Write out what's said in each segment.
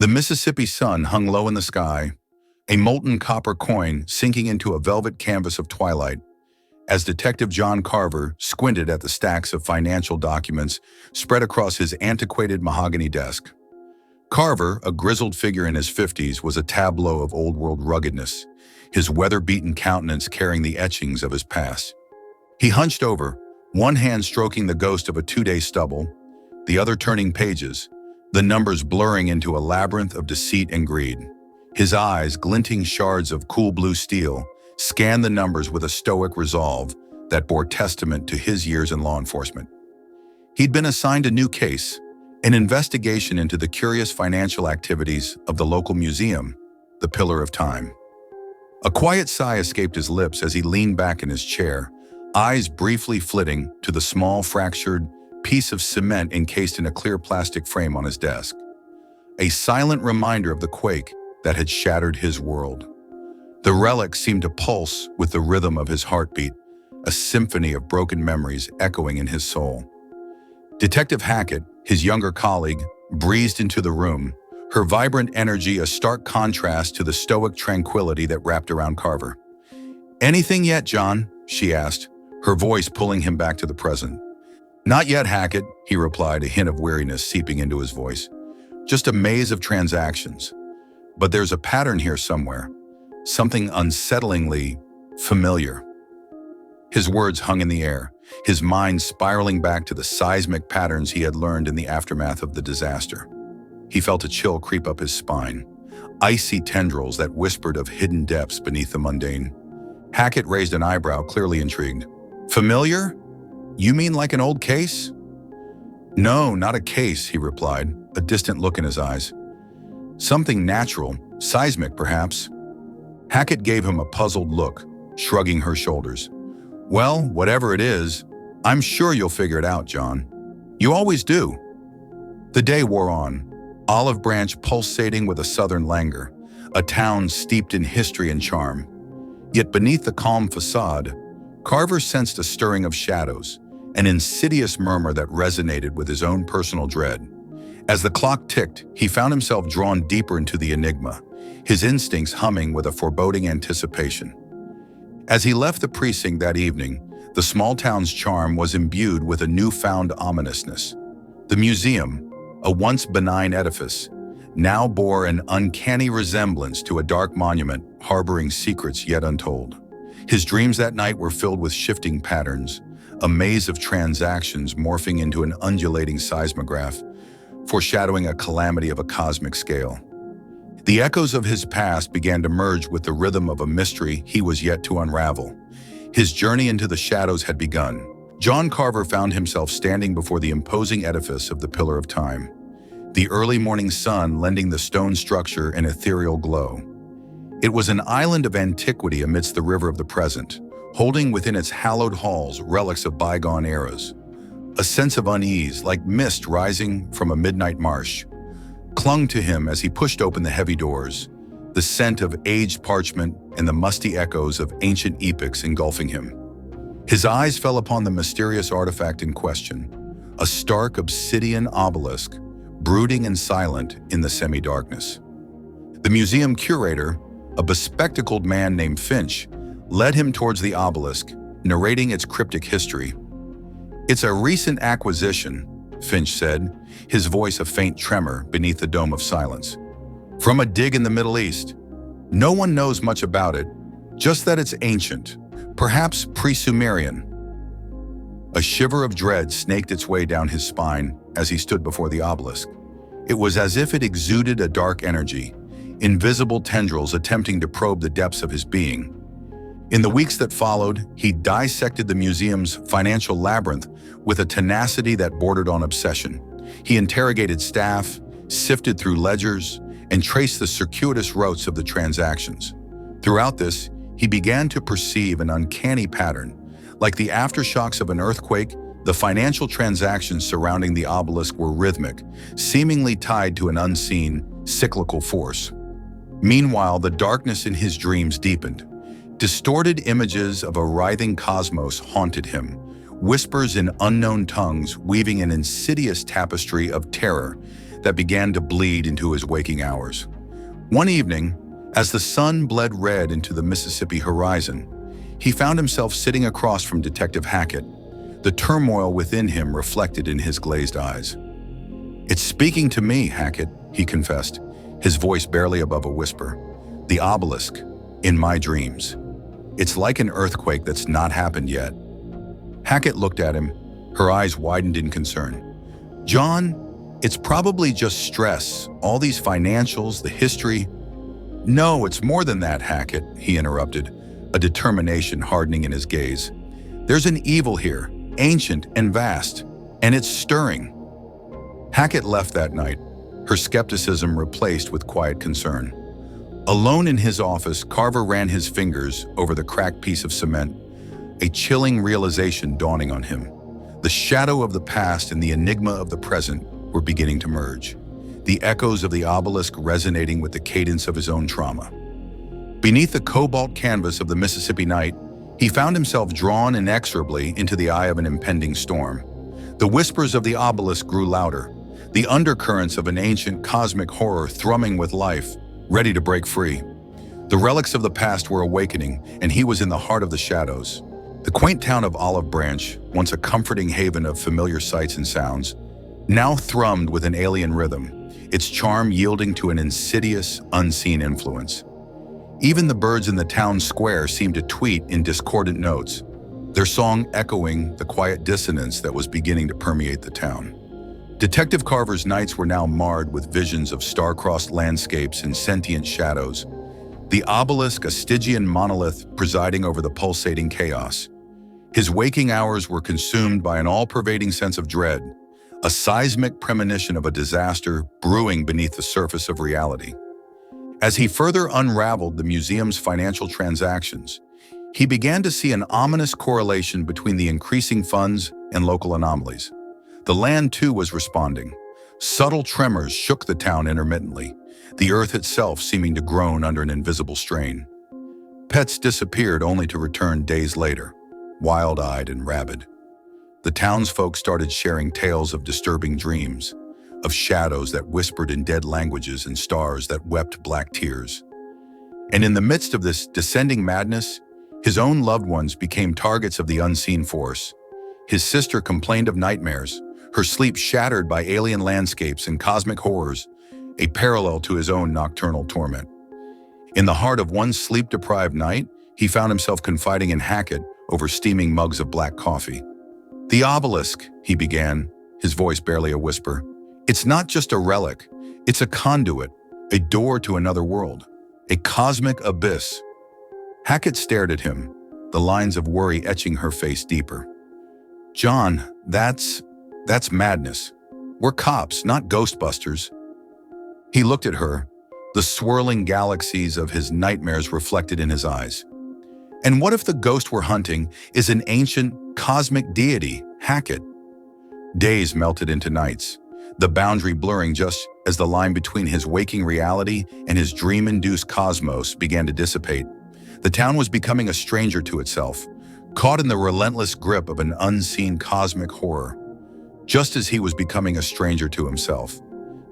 The Mississippi sun hung low in the sky, a molten copper coin sinking into a velvet canvas of twilight, as Detective John Carver squinted at the stacks of financial documents spread across his antiquated mahogany desk. Carver, a grizzled figure in his 50s, was a tableau of old-world ruggedness, his weather-beaten countenance carrying the etchings of his past. He hunched over, one hand stroking the ghost of a two-day stubble, the other turning pages, the numbers blurring into a labyrinth of deceit and greed. His eyes, glinting shards of cool blue steel, scanned the numbers with a stoic resolve that bore testament to his years in law enforcement. He'd been assigned a new case, an investigation into the curious financial activities of the local museum, the Pillar of Time. A quiet sigh escaped his lips as he leaned back in his chair, eyes briefly flitting to the small, fractured piece of cement encased in a clear plastic frame on his desk. A silent reminder of the quake that had shattered his world. The relic seemed to pulse with the rhythm of his heartbeat, a symphony of broken memories echoing in his soul. Detective Hackett, his younger colleague, breezed into the room, her vibrant energy a stark contrast to the stoic tranquility that wrapped around Carver. "Anything yet, John?" she asked, her voice pulling him back to the present. "Not yet, Hackett," he replied, a hint of weariness seeping into his voice. "Just a maze of transactions. But there's a pattern here somewhere, something unsettlingly familiar." His words hung in the air, his mind spiraling back to the seismic patterns he had learned in the aftermath of the disaster. He felt a chill creep up his spine, icy tendrils that whispered of hidden depths beneath the mundane. Hackett raised an eyebrow, clearly intrigued. "Familiar? You mean like an old case?" "No, not a case," he replied, a distant look in his eyes. "Something natural, seismic perhaps." Hackett gave him a puzzled look, shrugging her shoulders. "Well, whatever it is, I'm sure you'll figure it out, John. You always do." The day wore on, Olive Branch pulsating with a southern languor, a town steeped in history and charm. Yet beneath the calm facade, Carver sensed a stirring of shadows, an insidious murmur that resonated with his own personal dread. As the clock ticked, he found himself drawn deeper into the enigma, his instincts humming with a foreboding anticipation. As he left the precinct that evening, the small town's charm was imbued with a newfound ominousness. The museum, a once benign edifice, now bore an uncanny resemblance to a dark monument harboring secrets yet untold. His dreams that night were filled with shifting patterns, a maze of transactions morphing into an undulating seismograph, foreshadowing a calamity of a cosmic scale. The echoes of his past began to merge with the rhythm of a mystery he was yet to unravel. His journey into the shadows had begun. John Carver found himself standing before the imposing edifice of the Pillar of Time, the early morning sun lending the stone structure an ethereal glow. It was an island of antiquity amidst the river of the present, holding within its hallowed halls relics of bygone eras. A sense of unease, like mist rising from a midnight marsh, clung to him as he pushed open the heavy doors, the scent of aged parchment and the musty echoes of ancient epochs engulfing him. His eyes fell upon the mysterious artifact in question, a stark obsidian obelisk, brooding and silent in the semi-darkness. The museum curator, a bespectacled man named Finch, led him towards the obelisk, narrating its cryptic history. "It's a recent acquisition," Finch said, his voice a faint tremor beneath the dome of silence. "From a dig in the Middle East. No one knows much about it, just that it's ancient, perhaps pre-Sumerian." A shiver of dread snaked its way down his spine as he stood before the obelisk. It was as if it exuded a dark energy, invisible tendrils attempting to probe the depths of his being. In the weeks that followed, he dissected the museum's financial labyrinth with a tenacity that bordered on obsession. He interrogated staff, sifted through ledgers, and traced the circuitous routes of the transactions. Throughout this, he began to perceive an uncanny pattern. Like the aftershocks of an earthquake, the financial transactions surrounding the obelisk were rhythmic, seemingly tied to an unseen, cyclical force. Meanwhile, the darkness in his dreams deepened. Distorted images of a writhing cosmos haunted him, whispers in unknown tongues weaving an insidious tapestry of terror that began to bleed into his waking hours. One evening, as the sun bled red into the Mississippi horizon, he found himself sitting across from Detective Hackett, the turmoil within him reflected in his glazed eyes. "It's speaking to me, Hackett," he confessed, his voice barely above a whisper. "The obelisk, in my dreams. It's like an earthquake that's not happened yet." Hackett looked at him, her eyes widened in concern. "John, it's probably just stress, all these financials, the history." "No, it's more than that, Hackett," he interrupted, a determination hardening in his gaze. "There's an evil here, ancient and vast, and it's stirring." Hackett left that night, her skepticism replaced with quiet concern. Alone in his office, Carver ran his fingers over the cracked piece of cement, a chilling realization dawning on him. The shadow of the past and the enigma of the present were beginning to merge, the echoes of the obelisk resonating with the cadence of his own trauma. Beneath the cobalt canvas of the Mississippi night, he found himself drawn inexorably into the eye of an impending storm. The whispers of the obelisk grew louder, the undercurrents of an ancient cosmic horror thrumming with life, ready to break free. The relics of the past were awakening, and he was in the heart of the shadows. The quaint town of Olive Branch, once a comforting haven of familiar sights and sounds, now thrummed with an alien rhythm, its charm yielding to an insidious, unseen influence. Even the birds in the town square seemed to tweet in discordant notes, their song echoing the quiet dissonance that was beginning to permeate the town. Detective Carver's nights were now marred with visions of star-crossed landscapes and sentient shadows, the obelisk a Stygian monolith presiding over the pulsating chaos. His waking hours were consumed by an all-pervading sense of dread, a seismic premonition of a disaster brewing beneath the surface of reality. As he further unraveled the museum's financial transactions, he began to see an ominous correlation between the increasing funds and local anomalies. The land, too, was responding. Subtle tremors shook the town intermittently, the earth itself seeming to groan under an invisible strain. Pets disappeared only to return days later, wild-eyed and rabid. The townsfolk started sharing tales of disturbing dreams, of shadows that whispered in dead languages and stars that wept black tears. And in the midst of this descending madness, his own loved ones became targets of the unseen force. His sister complained of nightmares, her sleep shattered by alien landscapes and cosmic horrors, a parallel to his own nocturnal torment. In the heart of one sleep-deprived night, he found himself confiding in Hackett over steaming mugs of black coffee. "The obelisk," he began, his voice barely a whisper. "It's not just a relic, it's a conduit, a door to another world, a cosmic abyss." Hackett stared at him, the lines of worry etching her face deeper. "John, that's madness. We're cops, not ghostbusters." He looked at her, the swirling galaxies of his nightmares reflected in his eyes. "And what if the ghost we're hunting is an ancient, cosmic deity, Hackett?" Days melted into nights, the boundary blurring just as the line between his waking reality and his dream-induced cosmos began to dissipate. The town was becoming a stranger to itself, caught in the relentless grip of an unseen cosmic horror, just as he was becoming a stranger to himself,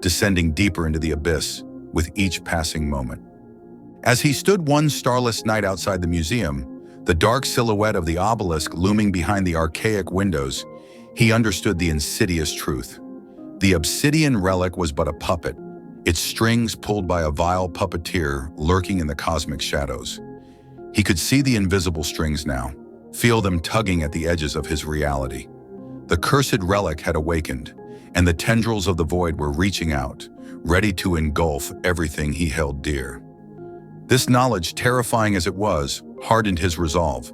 descending deeper into the abyss with each passing moment. As he stood one starless night outside the museum, the dark silhouette of the obelisk looming behind the archaic windows, he understood the insidious truth. The obsidian relic was but a puppet, its strings pulled by a vile puppeteer lurking in the cosmic shadows. He could see the invisible strings now, feel them tugging at the edges of his reality. The cursed relic had awakened, and the tendrils of the void were reaching out, ready to engulf everything he held dear. This knowledge, terrifying as it was, hardened his resolve.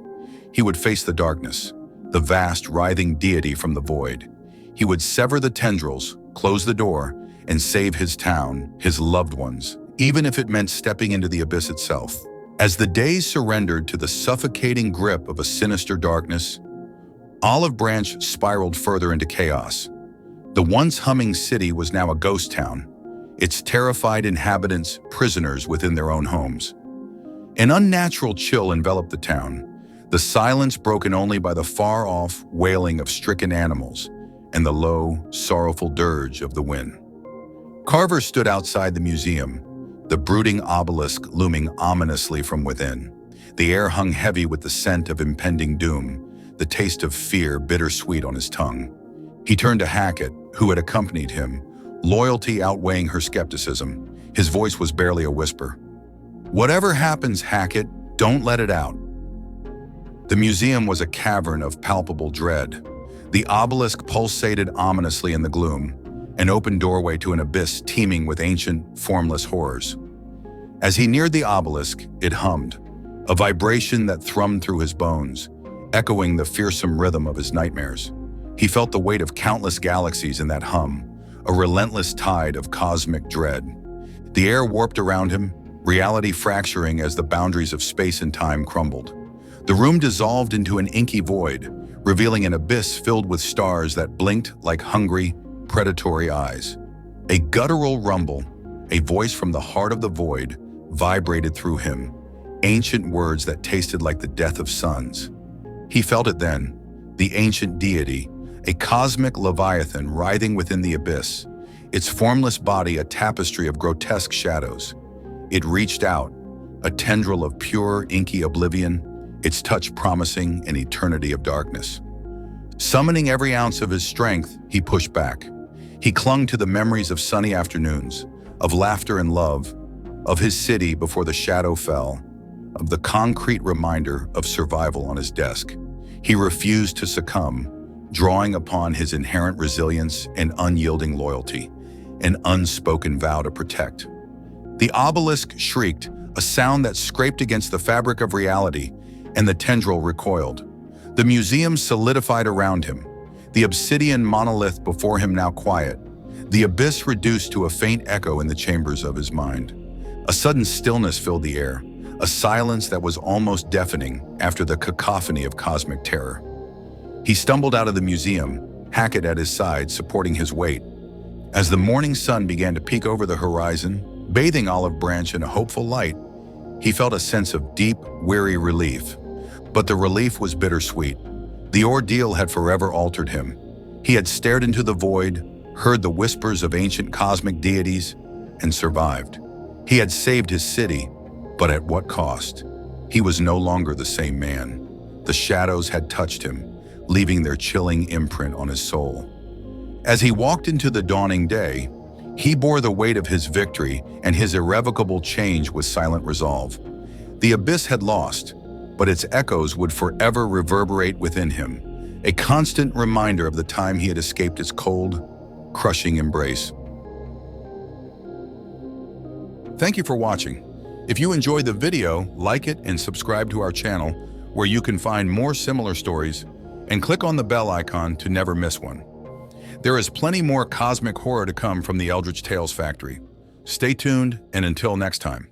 He would face the darkness, the vast, writhing deity from the void. He would sever the tendrils, close the door, and save his town, his loved ones, even if it meant stepping into the abyss itself. As the days surrendered to the suffocating grip of a sinister darkness, Olive Branch spiraled further into chaos. The once humming city was now a ghost town, its terrified inhabitants prisoners within their own homes. An unnatural chill enveloped the town, the silence broken only by the far-off wailing of stricken animals and the low, sorrowful dirge of the wind. Carver stood outside the museum, the brooding obelisk looming ominously from within. The air hung heavy with the scent of impending doom, the taste of fear bittersweet on his tongue. He turned to Hackett, who had accompanied him, loyalty outweighing her skepticism. His voice was barely a whisper. "Whatever happens, Hackett, don't let it out." The museum was a cavern of palpable dread. The obelisk pulsated ominously in the gloom, an open doorway to an abyss teeming with ancient, formless horrors. As he neared the obelisk, it hummed, a vibration that thrummed through his bones, echoing the fearsome rhythm of his nightmares. He felt the weight of countless galaxies in that hum, a relentless tide of cosmic dread. The air warped around him, reality fracturing as the boundaries of space and time crumbled. The room dissolved into an inky void, revealing an abyss filled with stars that blinked like hungry, predatory eyes. A guttural rumble, a voice from the heart of the void, vibrated through him, ancient words that tasted like the death of suns. He felt it then, the ancient deity, a cosmic leviathan writhing within the abyss, its formless body a tapestry of grotesque shadows. It reached out, a tendril of pure, inky oblivion, its touch promising an eternity of darkness. Summoning every ounce of his strength, he pushed back. He clung to the memories of sunny afternoons, of laughter and love, of his city before the shadow fell, of the concrete reminder of survival on his desk. He refused to succumb, drawing upon his inherent resilience and unyielding loyalty, an unspoken vow to protect. The obelisk shrieked, a sound that scraped against the fabric of reality, and the tendril recoiled. The museum solidified around him, the obsidian monolith before him now quiet, the abyss reduced to a faint echo in the chambers of his mind. A sudden stillness filled the air, a silence that was almost deafening after the cacophony of cosmic terror. He stumbled out of the museum, Hackett at his side, supporting his weight. As the morning sun began to peek over the horizon, bathing Olive Branch in a hopeful light, he felt a sense of deep, weary relief. But the relief was bittersweet. The ordeal had forever altered him. He had stared into the void, heard the whispers of ancient cosmic deities, and survived. He had saved his city, but at what cost? He was no longer the same man. The shadows had touched him, leaving their chilling imprint on his soul. As he walked into the dawning day, he bore the weight of his victory and his irrevocable change with silent resolve. The abyss had lost, but its echoes would forever reverberate within him, a constant reminder of the time he had escaped its cold, crushing embrace. Thank you for watching. If you enjoyed the video, like it and subscribe to our channel, where you can find more similar stories, and click on the bell icon to never miss one. There is plenty more cosmic horror to come from the Eldritch Tales Factory. Stay tuned, and until next time.